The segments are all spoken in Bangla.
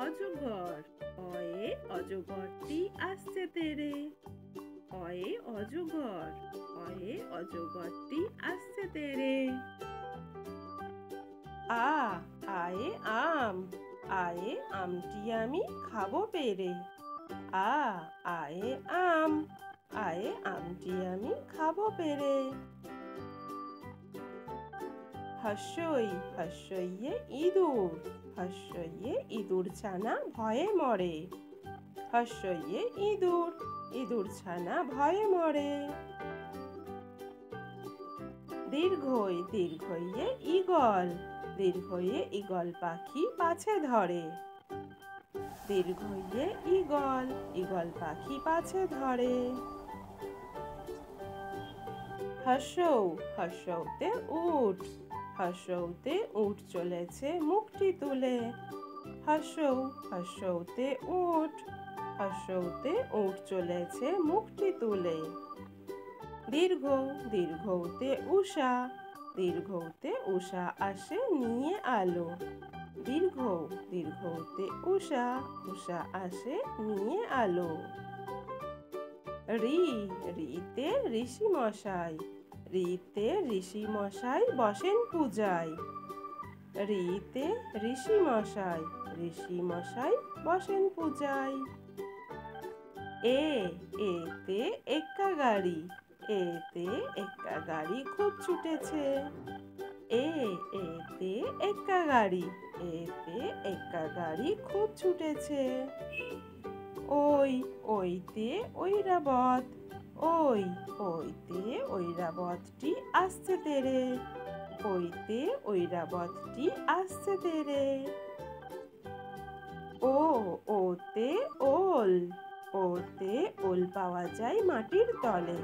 অজগর। অয়ে অজগরটি আসছে তেরে। অয়ে অজগর। অয়ে অজগরটি আসছে তেরে। আয়ে আম। আয়ে আমটি আমি খাবো পেরে। আয়ে আম। আয়ে আমটি আমি খাবো পেরে। হস্যই হস্যইয়ে ইঁদুর। হস্যইয়ে ইঁদুর ছানা ভয়ে মরে। হস্যইয়ে ইঁদুর। ইঁদুর ছানা ভয়ে মরে। দীর্ঘই দীর্ঘইয়ে ঈগল। দীর্ঘইয়ে ঈগল পাখি পাছে ধরে। দীর্ঘইয়ে ঈগল। ঈগল পাখি পাছে ধরে। হর্ষৌ হর্ষৌতে উট। হর্ষৌতে উট চলেছে মুখটি তুলে। হর্ষৌ হর্ষৌতে উট। হর্ষৌতে উট চলেছে মুখটি তুলে। দীর্ঘ দীর্ঘৌতে উষা। দীর্ঘৌতে উষা আসে নিয়ে আলো। দীর্ঘ দীর্ঘৌতে উষা। উষা আসে নিয়ে আলো। ঋ ঋতে ঋষি মশাই। ঋতে ঋষি মশাই বসেন পূজায়। ঋতে ঋষি মশাই। ঋষি মশাই বসেন পূজায়। এতে এক্কা গাড়ি। এতে এক্কা গাড়ি খুব ছুটেছে। এতে এক্কা গাড়ি। এতে এক্কা গাড়ি খুব ছুটেছে। ওইতে ঐরাবত। ওইতে ঐরাবতটি আসছে তেরে। ওইতে ঐরাবতটি আসছে তেরে। ওতে ওল। ওতে ওল পাওয়া যায় মাটির তলে।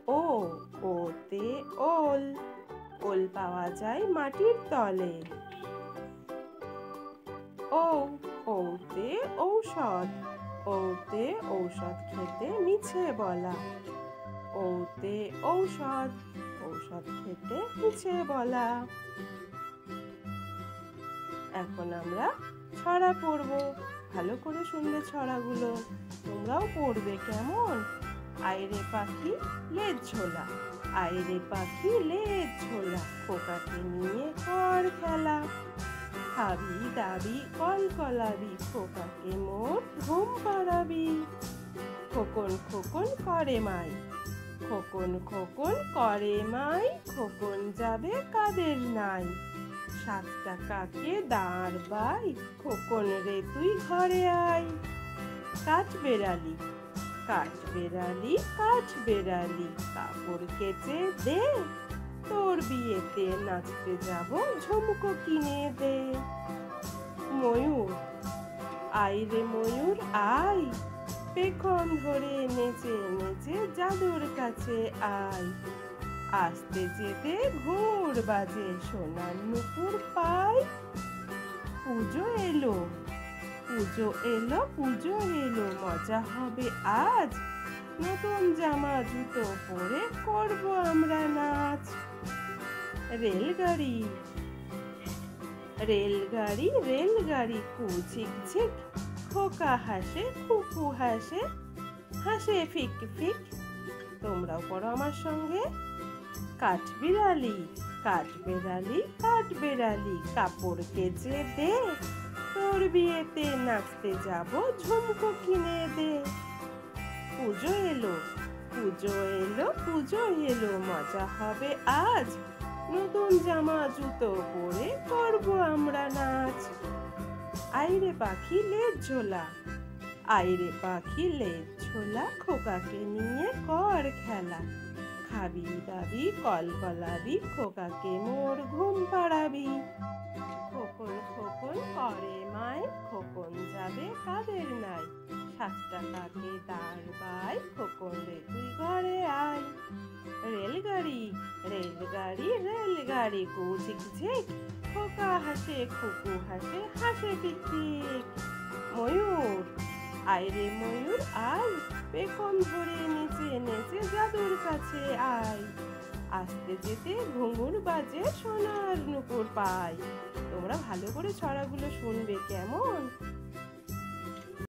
ওতে ওল। ওল পাওয়া যায় মাটির তলে। ওতে ঔষধ। ওতে ঔষধ খেতে মিছে বলা। ওতে ঔষধ। ঔষধ খেতে মিছে বলা। এখন আমরা ছড়া পড়ব। ভালো করে শুনবে ছড়াগুলো। তোমরাও পড়বে কেমন? আইরে পাখি লেজ ঝোলা। আইরে পাখি লেজ ঝোলা। খোকাকে নিয়ে কর খেলা। খাবি দাবি কলকলাবি। খোকাকে মোর ঘুম পাড়াবি। খোকন খোকন করে মাই। খোকন খোকন করে মাই। খোকন যাবে কাদের নাই। 7 টাকাকে দাঁড় বাই। খোকন রে তুই ঘরে আয়। কাঠ বেড়ালি। কাঠ বেড়ালি। কাঠ বেড়ালি। কাপড় কেচে দে। তোর বিয়েতে নাচতে যাব ঝুমকো কিনে দে। ময়ূর। আইরে ময়ূর আয়। পেখম ধরে নেচে নেচে জাদুর কাছে আয়। আসতে যেতে ঘুর বাজে সোনার নুপুর পায়। পুজো এলো। পুজো এলো। পুজো এলো। মজা হবে আজ। নতুন জামা জুতো পরে করব আমরা নাচ। রেলগাড়ি। রেলগাড়ি। রেলগাড়ি কুচিক ঝিক। খোকা হাসে কুকু হাসে। হাসে ফিক ফিক। তোমরাও পড়ো আমার সঙ্গে। কাঠ বিড়ালি। কাঠ বেড়ালি। কাঠ বেড়ালি। কাপড় কেচে দে। তোর বিয়েতে নাচতে যাব ঝুমকো কিনে দে। পুজো এলো। পুজো এলো। পুজো এলো। মজা হবে আজ। নতুন জামা জুতো পরে করব আমরা নাচ। আইরে পাখি লেজ ঝোলা। আইরে পাখি লেজ ঝোলা। খোকাকে নিয়ে কর খেলা। খাবি দাবি কলকলাবি। খোকাকে মোর ঘুম পাড়াবি। খোকন খোকন করে মাই। খোকন যাবে কাদের নাই। 7 টাকাকে দাঁড় বাই। খোকন রে তুই ঘরে আয়। রেলগাড়ি। রেলগাড়ি। রেলগাড়ি কুচিক ঝিক। খোকা হাসে খুকু হাসে। হাসে টিক টিক। ময়ূর। আইরে ময়ূর আয়। পেখম ধরে নেচে নেচে জাদুর কাছে আয়। আসতে যেতে ঘুঙুর বাজে সোনার নুপুর পায়। তোমরা ভালো করে ছড়াগুলো শুনবে কেমন?